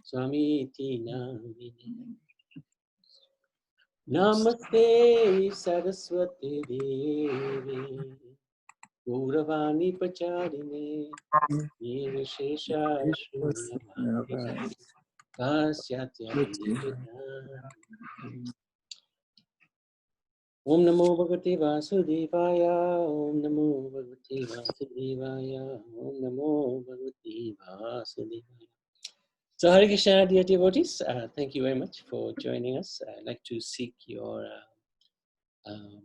Swamiti Namine. Namaste Saraswati Devi Gauravani Pacharine Nirvishesha Shunyavadi Kasyatya Vijaya. Om Namo Bhagavate Vasudevaya. Om Namo Bhagavate Vasudevaya. Om Namo Bhagavate Vasudevaya. So Hare Krishna, dear devotees, thank you very much for joining us. I'd like to seek your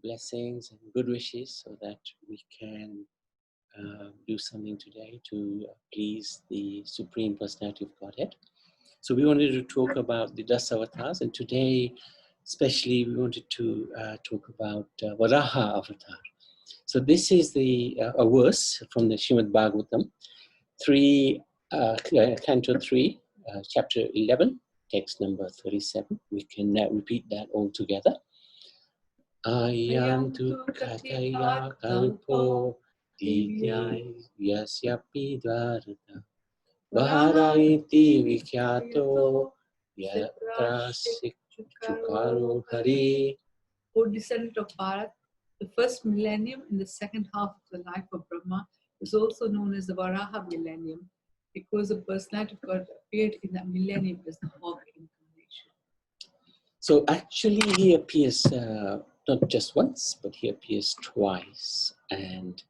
blessings and good wishes so that we can do something today to please the Supreme Personality of Godhead. So we wanted to talk about the Das Avatars, and today especially we wanted to talk about Varaha Avatar. So this is a verse from the Srimad Bhagavatam, Canto 3, Chapter 11, text number 37. We can repeat that all together. Ayantu kataya kalpo divya yasyapi dvarata Varaiti vikyato yatra chukaro hari. O descendant of Bharat, the first millennium in the second half of the life of Brahma is also known as the Varaha millennium because the personality of God appeared in that millennium as the hog incarnation. So actually he appears not just once, but he appears twice, and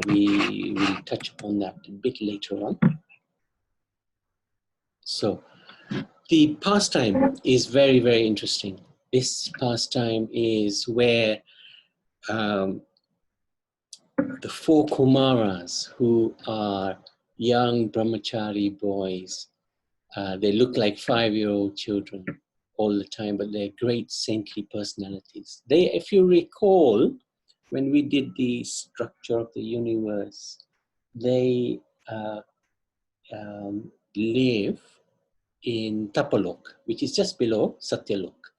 we will touch upon that a bit later on. So the pastime is very, very interesting. This pastime is where the four Kumaras, who are young brahmachari boys, they look like 5-year-old children all the time, but they're great saintly personalities. They, if you recall, when we did the structure of the universe, they live in Tapalok, which is just below Satyalok,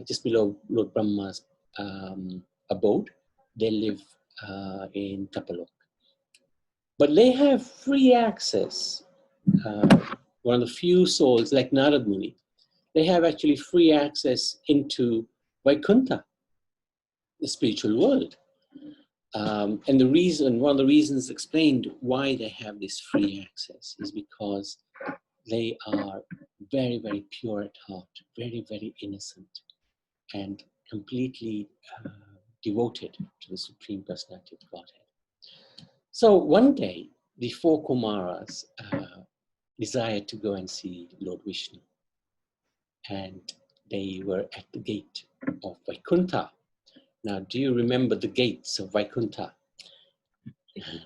just below Lord Brahma's abode. They live in Tapalok. But they have free access. One of the few souls, like Narad Muni, they have actually free access into Vaikuntha, the spiritual world. And the reason, one of the reasons explained why they have this free access is because they are very, very pure at heart, very, very innocent, and completely devoted to the Supreme Personality of Godhead. So one day, the four Kumaras desired to go and see Lord Vishnu, and they were at the gate of Vaikuntha. Now, do you remember the gates of Vaikuntha?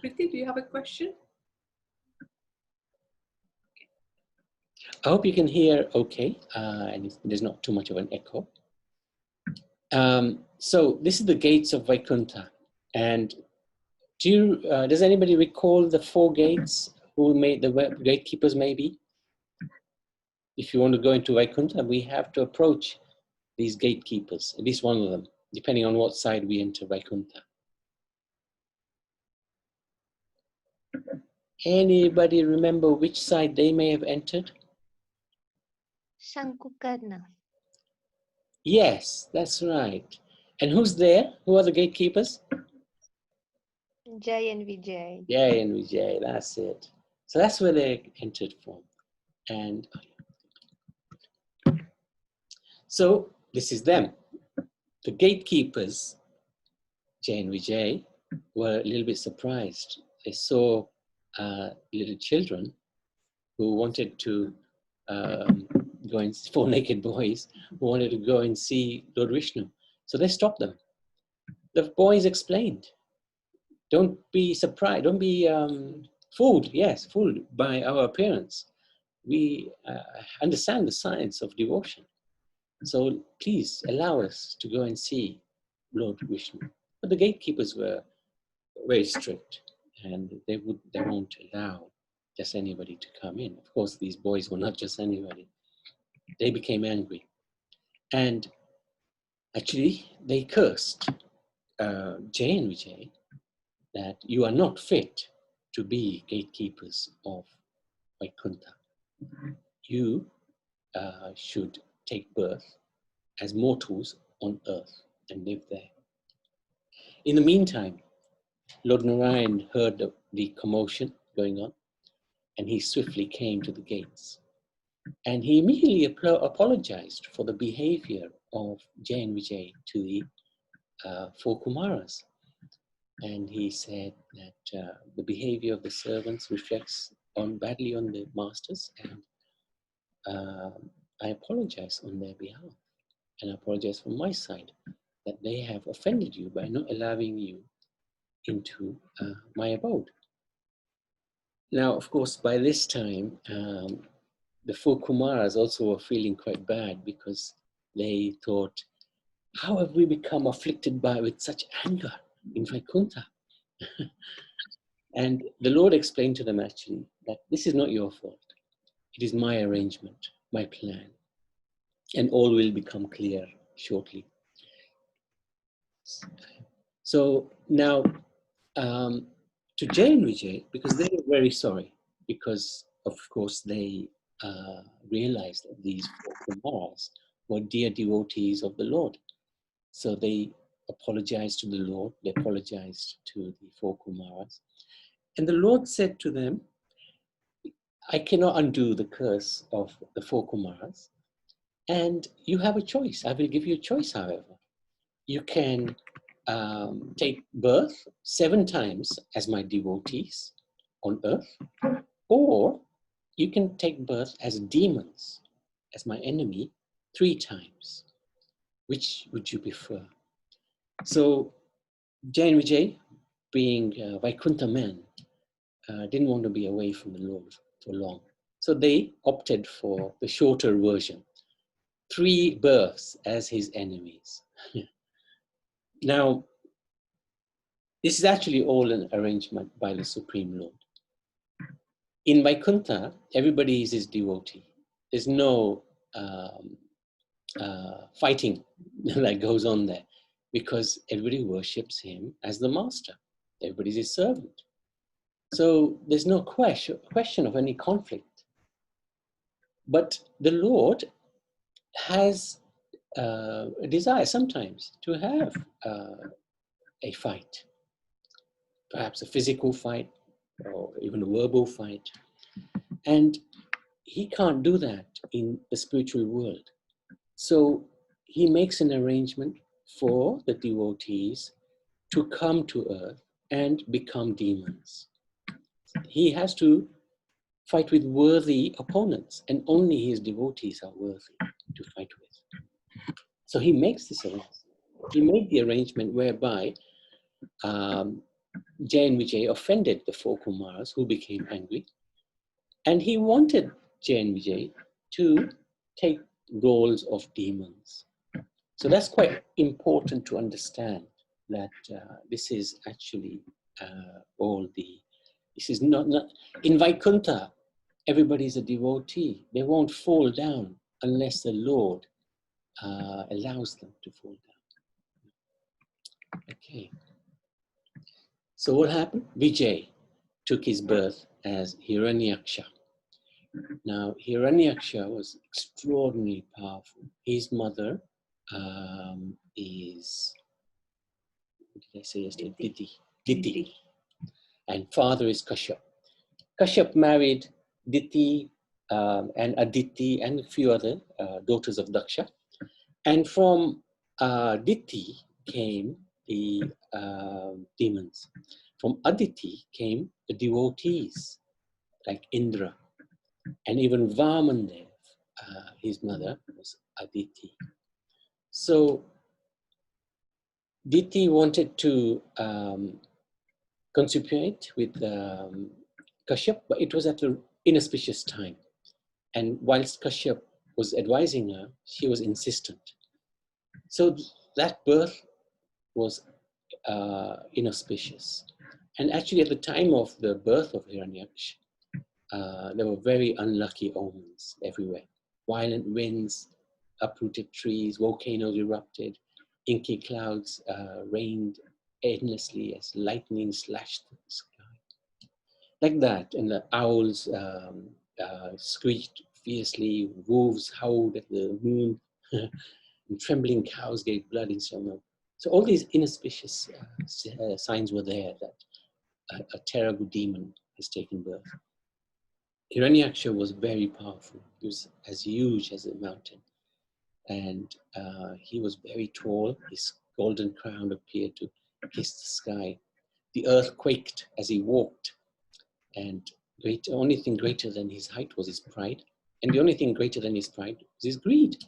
Priti, do you have a question? I hope you can hear okay, and there's not too much of an echo. So this is the gates of Vaikuntha, and does anybody recall the 4 gates? Who made the gatekeepers? Maybe. If you want to go into Vaikuntha, we have to approach these gatekeepers, at least one of them, depending on what side we enter Vaikuntha. Anybody remember which side they may have entered? Shankukarna. Yes, that's right. And who's there? Who are the gatekeepers? Jai and Vijay. Jai and Vijay, that's it. So that's where they entered from. And so this is them. The gatekeepers, Jai and Vijay, were a little bit surprised. They saw little children who wanted to go and, 4 naked boys who wanted to go and see Lord Vishnu. So they stopped them. The boys explained, don't be surprised, don't be fooled, fooled by our appearance. We understand the science of devotion. So please allow us to go and see Lord Vishnu. But the gatekeepers were very strict, and they won't allow just anybody to come in. Of course, these boys were not just anybody. They became angry. And actually, they cursed Jai and Vijay that you are not fit to be gatekeepers of Vaikuntha. you should take birth as mortals on earth and live there. In the meantime, Lord Narayan heard the commotion going on, and he swiftly came to the gates. And he immediately apologized for the behavior of Jay and Vijay to the four Kumaras. And he said that the behavior of the servants reflects badly on the masters, and I apologize on their behalf, and I apologize from my side that they have offended you by not allowing you into my abode. Now, of course, by this time, the four Kumaras also were feeling quite bad, because they thought, how have we become afflicted with such anger in Vaikuntha? And the Lord explained to them actually that this is not your fault. It is my arrangement, my plan, and all will become clear shortly. So now, to Jay and Vijay, because they were very sorry, because of course they realized that these four Kumaras were dear devotees of the Lord. So they apologized to the Lord, they apologized to the four Kumaras. And the Lord said to them, I cannot undo the curse of the four Kumaras, and you have a choice. I will give you a choice, however. You can take birth 7 times as my devotees on earth, or you can take birth as demons, as my enemy, 3 times. Which would you prefer? So Jay and Vijay, being Vaikuntha men, didn't want to be away from the Lord for long. So they opted for the shorter version, 3 births as his enemies. Now, this is actually all an arrangement by the Supreme Lord. In Vaikuntha, everybody is his devotee. There's no fighting that goes on there, because everybody worships him as the master. Everybody's his servant. So there's no question of any conflict. But the Lord has a desire sometimes to have a fight, perhaps a physical fight or even a verbal fight. And he can't do that in the spiritual world. So he makes an arrangement for the devotees to come to earth and become demons. He has to fight with worthy opponents, and only his devotees are worthy to fight with. So he makes this arrangement. He made the arrangement whereby Jay and Vijay offended the 4 Kumaras, who became angry, and he wanted Jay and Vijay to take roles of demons. So that's quite important to understand, that this is actually this is not in Vaikuntha, everybody's a devotee. They won't fall down unless the Lord allows them to fall down. Okay. So what happened? Vijay took his birth as Hiranyaksha. Now, Hiranyaksha was extraordinarily powerful. His mother is, what did I say yesterday? Diti. And father is Kashyap. Kashyap married Diti and Aditi and a few other daughters of Daksha. And from Diti came the demons. From Aditi came the devotees, like Indra. And even Vamandev, his mother, was Aditi. So Diti wanted to consummate with Kashyap, but it was at an inauspicious time. And whilst Kashyap was advising her, she was insistent. So that birth was inauspicious. And actually at the time of the birth of Hiranyaksha, there were very unlucky omens everywhere. Violent winds uprooted trees, volcanoes erupted, inky clouds rained endlessly as lightning slashed the sky. Like that, and the owls screeched fiercely, wolves howled at the moon, and trembling cows gave blood in summer. So all these inauspicious signs were there that a terrible demon has taken birth. Hiranyaksha was very powerful. He was as huge as a mountain. And he was very tall. His golden crown appeared to kiss the sky. The earth quaked as he walked. And the only thing greater than his height was his pride. And the only thing greater than his pride was his greed.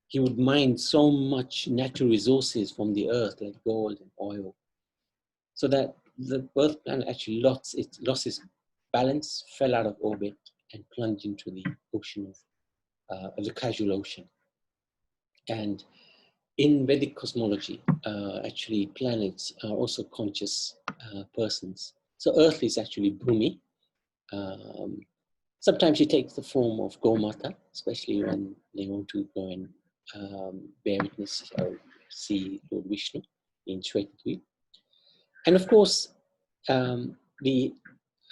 He would mine so much natural resources from the earth, like gold and oil, so that the birth planet actually lost its balance, fell out of orbit, and plunged into the ocean of the casual ocean. And in Vedic cosmology, actually planets are also conscious persons. So Earth is actually Bhumi. Sometimes she takes the form of Gomata, especially when they want to go and bear witness or see Lord Vishnu in Shvetadvi. And of course, the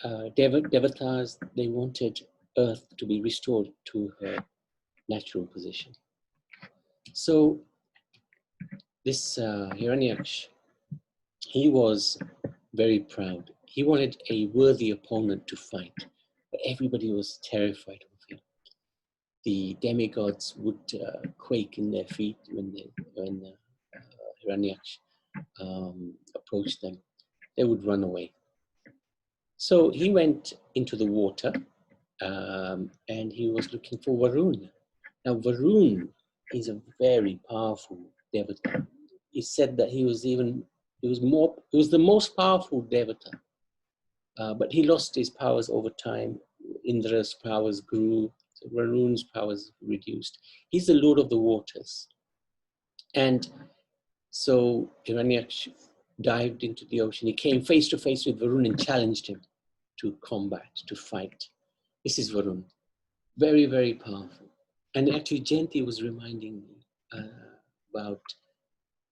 Devatas, they wanted Earth to be restored to her natural position. So this Hiranyaksha, he was very proud. He wanted a worthy opponent to fight, but everybody was terrified of him. The demigods would quake in their feet when Hiranyaksha approached them. They would run away. So he went into the water and he was looking for Varuna. Now Varun is a very powerful devata. He said that he was the most powerful devata. But he lost his powers over time. Indra's powers grew, so Varun's powers reduced. He's the lord of the waters. And so Hiranyaksha dived into the ocean. He came face to face with Varun and challenged him to combat, to fight. This is Varun. Very, very powerful. And actually, Jayanti was reminding me about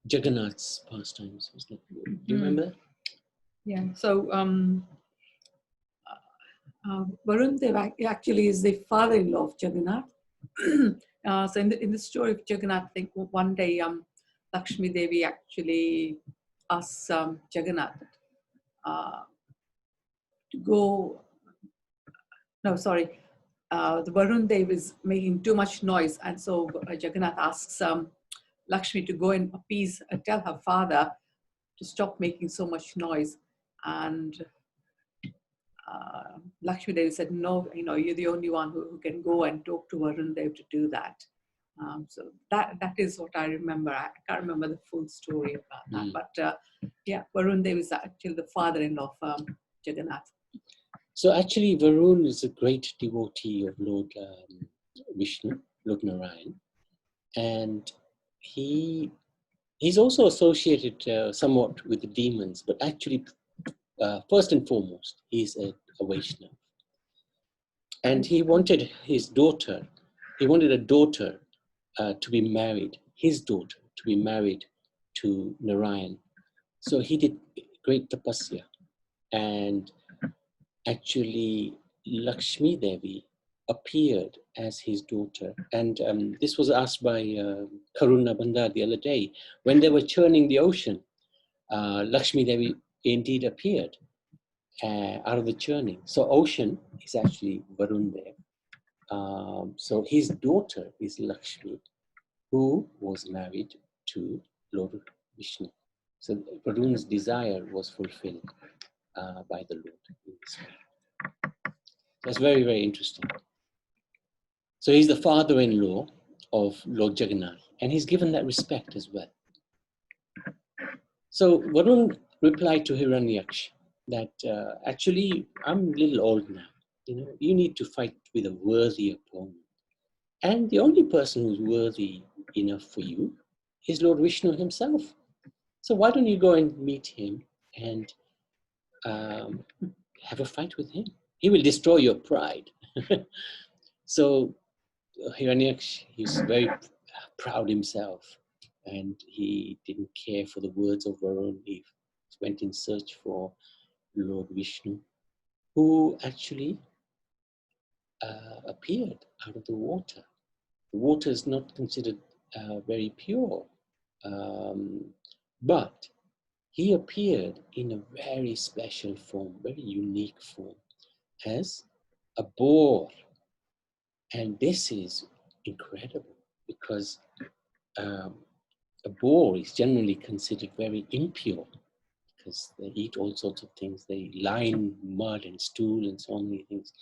Jagannath's pastimes. Do you remember? Yeah. So Varun Dev actually is the father-in-law of Jagannath. So in the story of Jagannath, I think one day Lakshmi Devi actually asks Jagannath to go. No, sorry. The Varun Dev is making too much noise, and so Jagannath asks Lakshmi to go and appease, tell her father to stop making so much noise. And Lakshmi Devi said, no, you're the only one who can go and talk to Varun Dev to do that. So that is what I remember. I can't remember the full story about that. But yeah, Varun Dev is actually the father-in-law of Jagannath. So actually, Varun is a great devotee of Lord Vishnu, Lord Narayan. And he's also associated somewhat with the demons, but actually, first and foremost, he's a Vaishnava. And he wanted a daughter to be married, his daughter to be married to Narayan. So he did great tapasya. And actually, Lakshmi Devi appeared as his daughter. And this was asked by Karuna Bandar the other day. When they were churning the ocean, Lakshmi Devi indeed appeared out of the churning. So ocean is actually Varun Dev. So his daughter is Lakshmi, who was married to Lord Vishnu. So Varun's desire was fulfilled by the Lord in this way. That's very, very interesting. So he's the father-in-law of Lord Jagannath, and he's given that respect as well. So Varun replied to Hiranyaksha that actually, I'm a little old now. You need to fight with a worthy opponent. And the only person who's worthy enough for you is Lord Vishnu himself. So why don't you go and meet him and have a fight with him? He will destroy your pride. So Hiranyaksha, he's very proud himself, and he didn't care for the words of Varun. He went in search for Lord Vishnu, who actually appeared out of the water. The water is not considered very pure, but he appeared in a very special form, very unique form, as a boar. And this is incredible because a boar is generally considered very impure because they eat all sorts of things. They lie in mud and stool and so many things.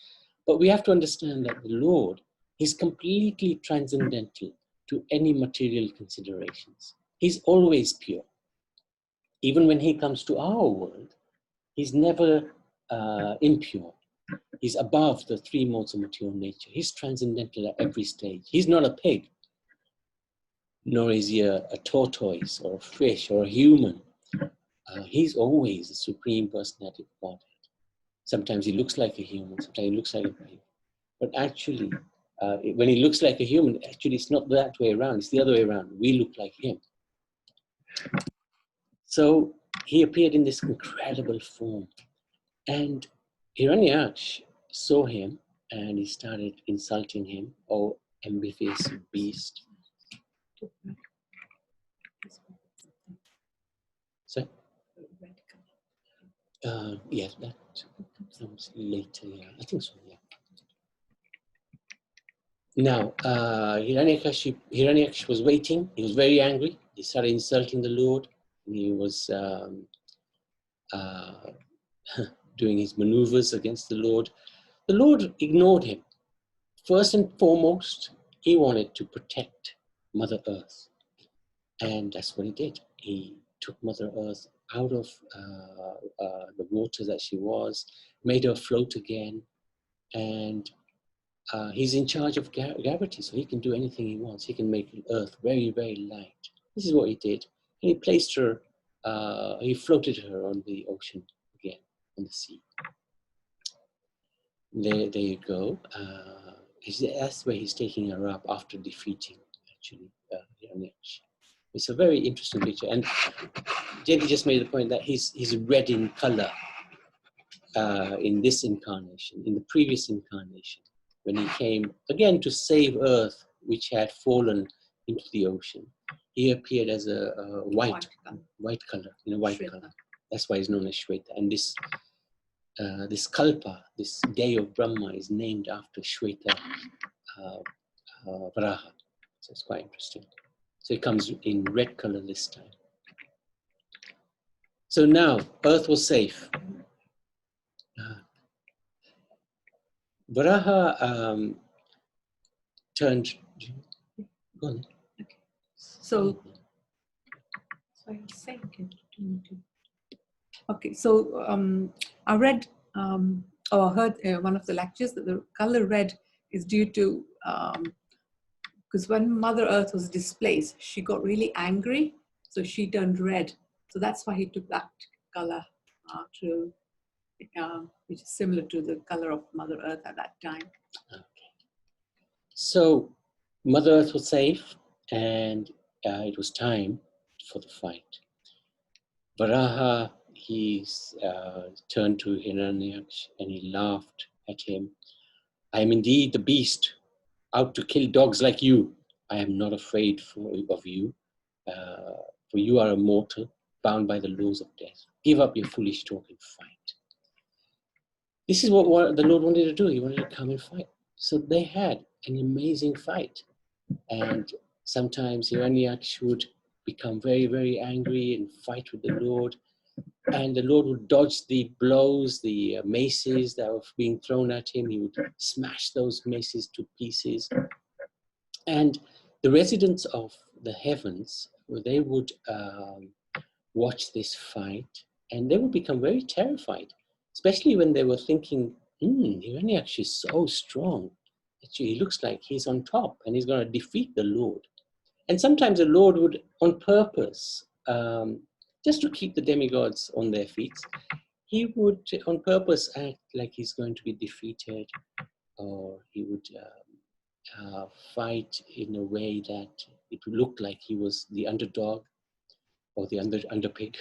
But we have to understand that the Lord is completely transcendental to any material considerations. He's always pure. Even when he comes to our world, he's never impure. He's above the three modes of material nature. He's transcendental at every stage. He's not a pig, nor is he a tortoise or a fish or a human. He's always the supreme personality of God. Sometimes he looks like a human, sometimes he looks like a pig. But actually, when he looks like a human, actually it's not that way around, it's the other way around. We look like him. So he appeared in this incredible form. And Hiranyaksh saw him and he started insulting him, oh, ambitious beast. So, yes, that comes later, yeah. I think so, yeah. Now, Hiranyaksh was waiting. He was very angry. He started insulting the Lord. He was doing his maneuvers against the Lord. The Lord ignored him. First and foremost, he wanted to protect Mother Earth. And that's what he did. He took Mother Earth out of the water that she was, made her float again, and he's in charge of gravity, so he can do anything he wants. He can make Earth very, very light. This is what he did. And he placed her, he floated her on the ocean again, on the sea. There you go. That's where he's taking her up after defeating, actually, Hiranyaksh. It's a very interesting picture. And Jayati just made the point that he's red in color in this incarnation. In the previous incarnation, when he came again to save Earth, which had fallen into the ocean, he appeared as a white color, in a white Shweta. color. That's why he's known as Shweta. And this Kalpa, this day of Brahma, is named after Shweta Varaha. So it's quite interesting. So it comes in red color this time. So now Earth was safe. Varaha turned. Go on. Okay. So I was saying. Okay, so I read or I heard one of the lectures that the color red is due to because when Mother Earth was displaced, she got really angry, so she turned red. So that's why he took that color which is similar to the color of Mother Earth at that time. Okay. So Mother Earth was safe, and it was time for the fight. Varaha, he turned to Hiranyaksh and he laughed at him. I am indeed the beast, out to kill dogs like you. I am not afraid of you, for you are a mortal, bound by the laws of death. Give up your foolish talk and fight. This is what the Lord wanted to do. He wanted to come and fight. So they had an amazing fight. And sometimes Hiranyaksh would become very, very angry and fight with the Lord. And the Lord would dodge the blows, the maces that were being thrown at him. He would smash those maces to pieces. And the residents of the heavens, they would watch this fight, and they would become very terrified, especially when they were thinking, Hiranyaksh is so strong. Actually, he looks like he's on top and he's going to defeat the Lord. And sometimes the Lord would, on purpose, just to keep the demigods on their feet, he would on purpose act like he's going to be defeated, or he would fight in a way that it would look like he was the underdog or the underpig.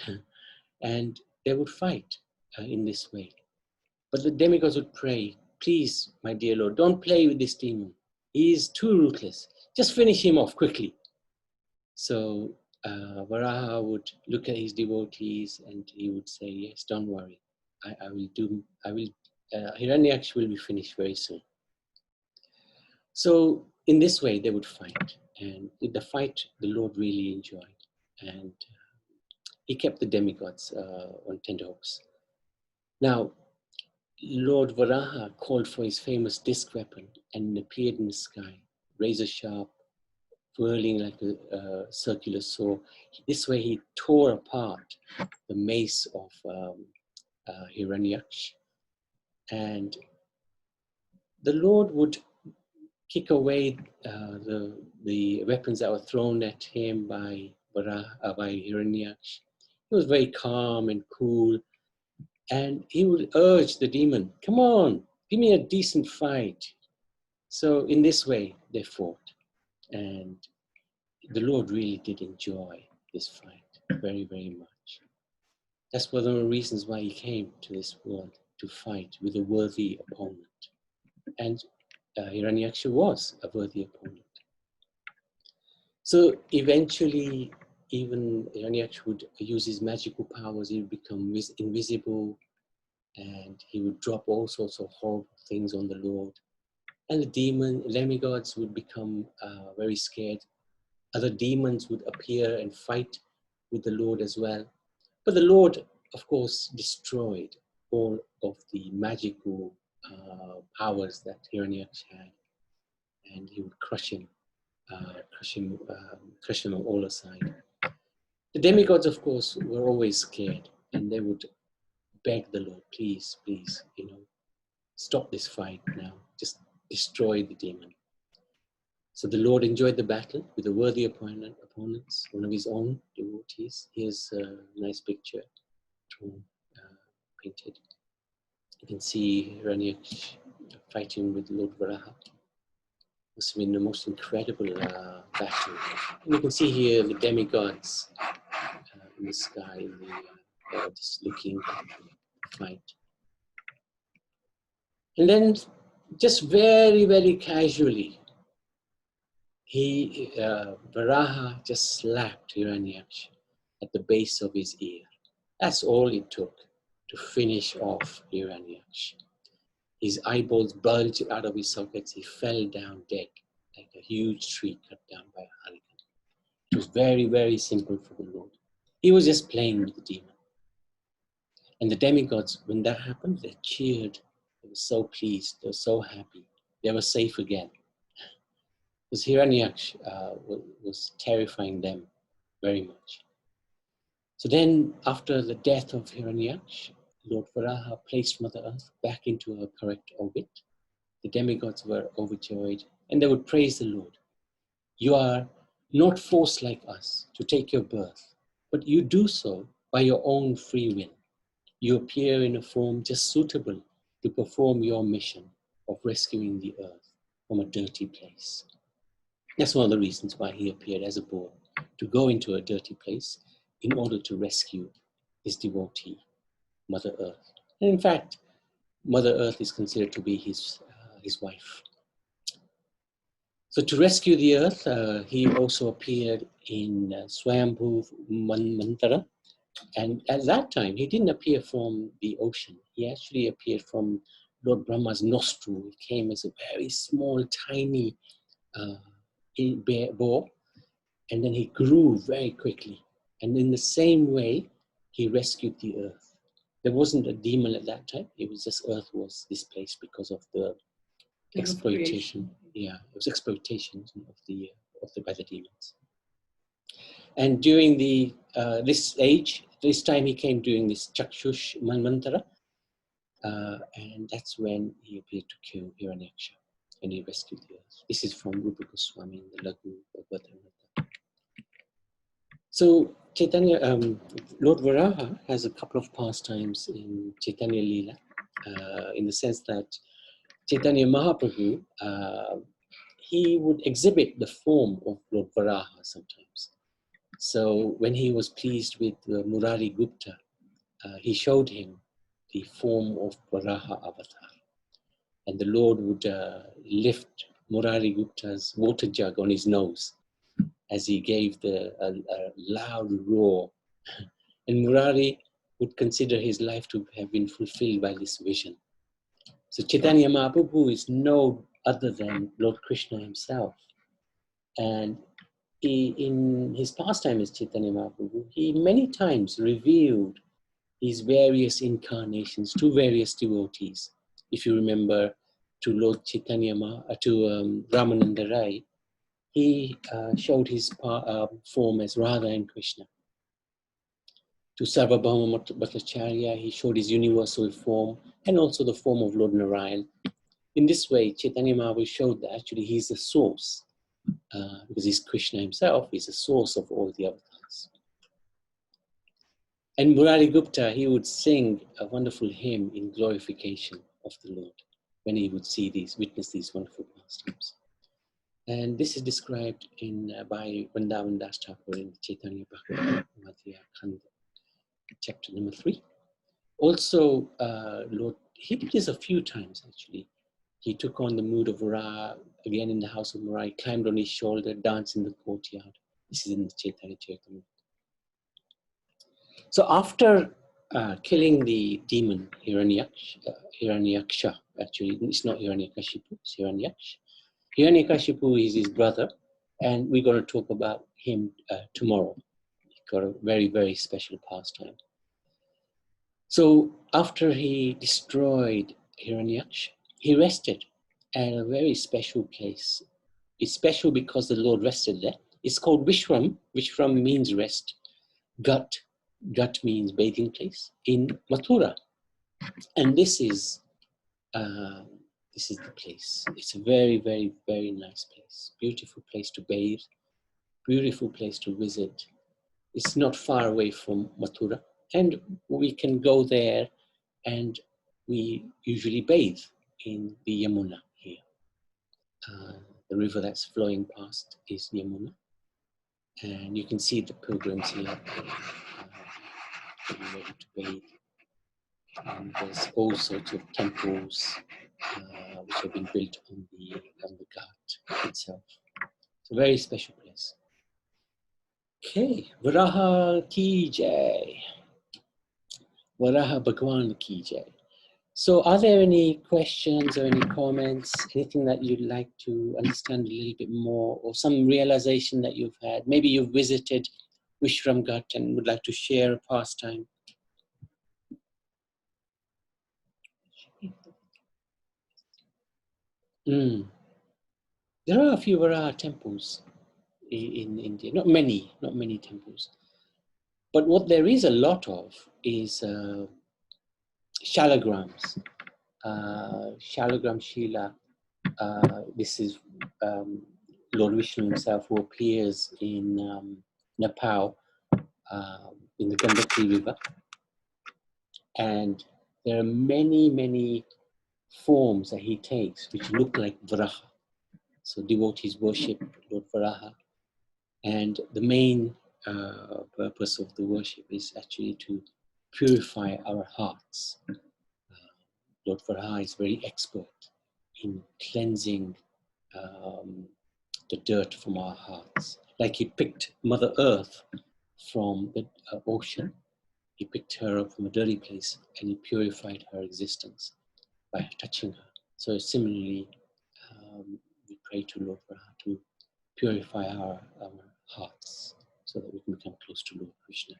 And they would fight in this way. But the demigods would pray, please, my dear Lord, don't play with this demon. He is too ruthless. Just finish him off quickly. So Varaha would look at his devotees and he would say, yes, don't worry. Hiranyaksha will be finished very soon. So in this way, they would fight. And in the fight, the Lord really enjoyed. And he kept the demigods on tenterhooks. Now, Lord Varaha called for his famous disc weapon and appeared in the sky, razor sharp, whirling like a circular saw. This way he tore apart the mace of Hiranyaksha. And the Lord would kick away the weapons that were thrown at him by Hiranyaksha. He was very calm and cool. And he would urge the demon, come on, give me a decent fight. So in this way, they fought. And the Lord really did enjoy this fight very, very much. That's one of the reasons why he came to this world, to fight with a worthy opponent. And Hiranyaksha was a worthy opponent. So eventually, even Hiranyaksha would use his magical powers. He would become invisible, and he would drop all sorts of horrible things on the Lord. And the demigods would become very scared. Other demons would appear and fight with the Lord as well. But the Lord, of course, destroyed all of the magical powers that Hiranyaksha had. And he would crush him on all aside. The demigods, of course, were always scared. And they would beg the Lord, please, please, stop this fight now. Just destroy the demon. So the Lord enjoyed the battle with a worthy opponents, one of his own devotees. Here's a nice picture painted. You can see Hiranyaksha fighting with Lord Varaha. Must have been the most incredible battle. And you can see here the demigods in the sky, just looking at the fight. And then, just very, very casually, Varaha just slapped Hiranyaksha at the base of his ear. That's all it took to finish off Hiranyaksha. His eyeballs bulged out of his sockets. He fell down dead, like a huge tree cut down by a hurricane. It was very, very simple for the Lord. He was just playing with the demon. And the demigods, when that happened, they cheered. They were so pleased. They were so happy. They were safe again. Because Hiranyaksha was terrifying them very much. So then, after the death of Hiranyaksha, Lord Varaha placed Mother Earth back into her correct orbit. The demigods were overjoyed, and they would praise the Lord. You are not forced like us to take your birth, but you do so by your own free will. You appear in a form just suitable to perform your mission of rescuing the earth from a dirty place. That's one of the reasons why he appeared as a boy, to go into a dirty place in order to rescue his devotee, Mother Earth. And in fact, Mother Earth is considered to be his wife. So to rescue the earth, he also appeared in Swayambhu Mantara. And at that time, he didn't appear from the ocean. He actually appeared from Lord Brahma's nostril. He came as a very small, tiny boar, and then he grew very quickly. And in the same way, he rescued the earth. There wasn't a demon at that time. It was just earth was displaced because of the exploitation. Yeah, it was exploitation by the demons. And during this time he came during this Chakshush Manvantara, and that's when he appeared to kill Hiranyaksha, and he rescued the earth. This is from Rupa Goswami in the Laghu Bhagavatamrita. So Chaitanya, Lord Varaha has a couple of pastimes in Chaitanya Leela, in the sense that Chaitanya Mahaprabhu, he would exhibit the form of Lord Varaha sometimes. So when he was pleased with Murari Gupta, he showed him the form of Varaha avatar. and the Lord would lift Murari Gupta's water jug on his nose as he gave a loud roar. And Murari would consider his life to have been fulfilled by this vision. So Chaitanya Mahaprabhu is no other than Lord Krishna himself. And in his pastime as Chaitanya Mahaprabhu, he many times revealed his various incarnations to various devotees. If you remember, to Lord Chaitanya, to Ramananda Rai, he showed his form as Radha and Krishna. To Sarvabhauma Bhattacharya, he showed his universal form and also the form of Lord Narayan. In this way, Chaitanya Mahaprabhu showed that actually he's the source, because he's Krishna himself, he's the source of all the avatars. And Murari Gupta, he would sing a wonderful hymn in glorification of the Lord when he would witness these wonderful pastimes. And this is described by Vrindavan Das Thakur in Chaitanya Bhagavad Madhya Khanda, chapter number 3. Also, Lord, he did this a few times actually. He took on the mood of Varaha, again in the house of Murari, climbed on his shoulder, danced in the courtyard. This is in the Chaitanya Charitamrita. So after killing the demon Hiranyaksha, actually it's not Hiranyakashipu, it's Hiranyaksha. Hiranyakashipu is his brother, and we're going to talk about him tomorrow. He got a very, very special pastime. So after he destroyed Hiranyaksha, he rested at a very special place. It's special because the Lord rested there. It's called Vishram. Vishram means rest. Gut means bathing place in Mathura. And this is the place. It's a very, very, very nice place. Beautiful place to bathe. Beautiful place to visit. It's not far away from Mathura. And we can go there, and we usually bathe in the Yamuna here. The river that's flowing past is Yamuna. And you can see the pilgrims here getting ready to bathe. And there's all sorts of temples which have been built on the Ghat itself. It's a very special place. Okay, Varaha Ki Jai. Varaha Bhagwan Ki Jai. So are there any questions or any comments, anything that you'd like to understand a little bit more, or some realization that you've had? Maybe you've visited Vishram Ghat and would like to share a pastime. There are a few Varaha temples in India, not many temples. But what there is a lot of is shalagrams. Shalagram Shila, this is Lord Vishnu himself, who appears in Nepal in the Gandaki River. And there are many, many forms that he takes which look like Varaha. So devotees worship Lord Varaha. And the main purpose of the worship is actually to purify our hearts. Lord Varaha is very expert in cleansing the dirt from our hearts. Like he picked Mother Earth from the ocean, he picked her up from a dirty place and he purified her existence by touching her. So similarly, we pray to Lord Varaha to purify our hearts so that we can become close to Lord Krishna.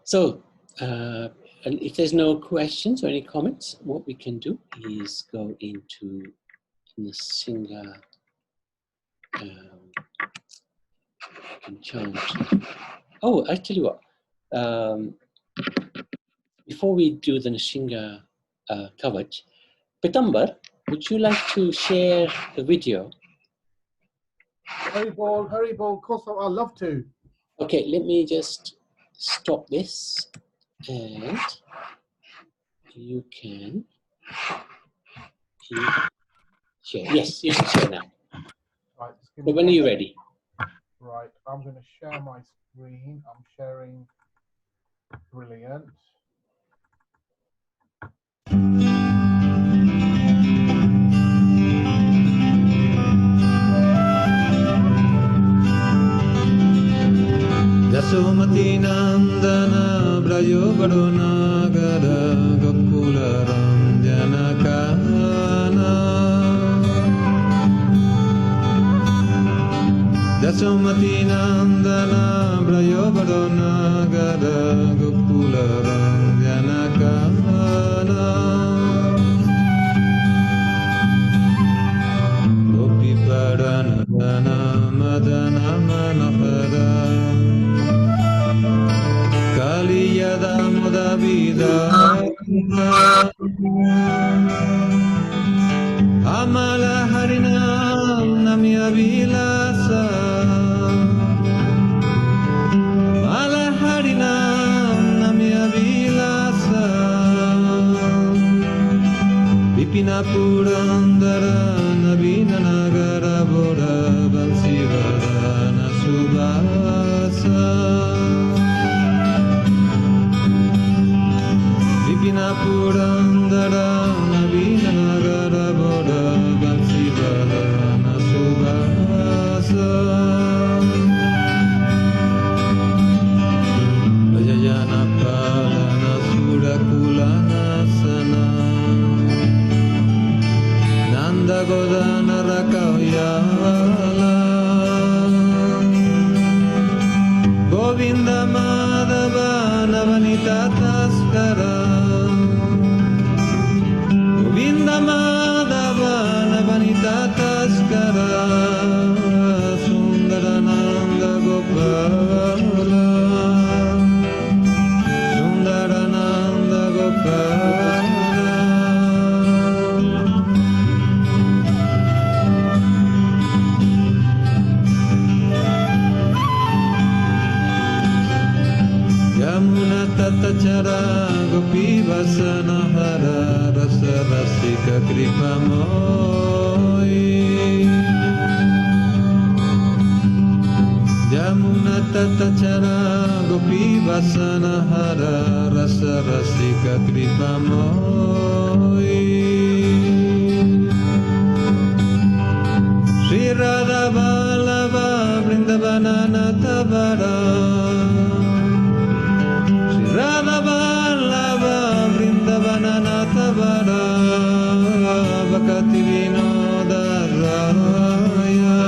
So, and if there's no questions or any comments, what we can do is go into Nasinga and chant. Oh, I tell you what, before we do the Nashinga coverage, Pitambar, would you like to share the video? Haribol, of course I'd love to. Okay, let me just stop this and you can share. Yes, you can share now. Right, But when are you ready? Right, I'm going to share my screen. I'm sharing. Brilliant. Varunagara Gokularam Janakana Dasumati Nandana Brayo Varunagara Gokularam Janakana Gopi Paranadana Madana Manahara Kaliyada Mudavida Amala Harinam Namya Vilasa Amala Harinam Namya Vilasa Vipina Purandara Navina Nagara Bora Vansivara Subhasa Vipina Purandara Navina Nagara Bora Vansivara Subhasa Vajayana Palana Surakulana Sana Nanda Godana Rakayala Govinda Madhava Navanita Taskara Govinda Madhava Navanita Taskara Sundarananda Gopala Sundarananda Gopala Yamuna Tatachara Gopi Vasana Hara Rasa Rasika Kripamoy Yamuna Tatachara Gopi Vasana Hara Rasa Rasika Kripamoy Shri Radha Vallabha Vrindavana Natavara Radha Vallabha Vrindavana Natavara Bhakati Vinoda Raya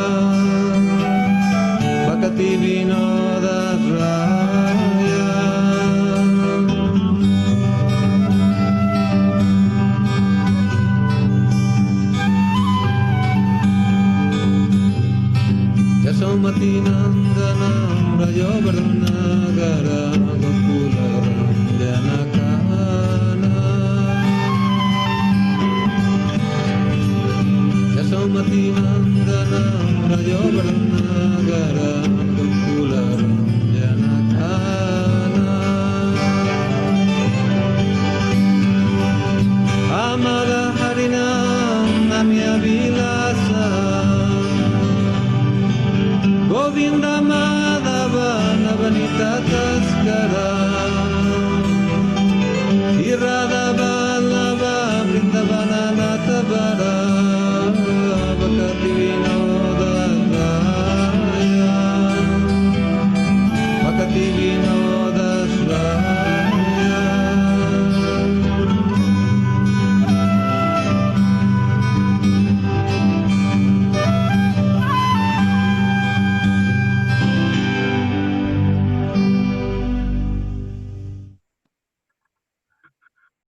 Bhakati Vinoda Raya Yasomati Nandana Rayo Varunagara Gokularam Janakana Yasomati Nandana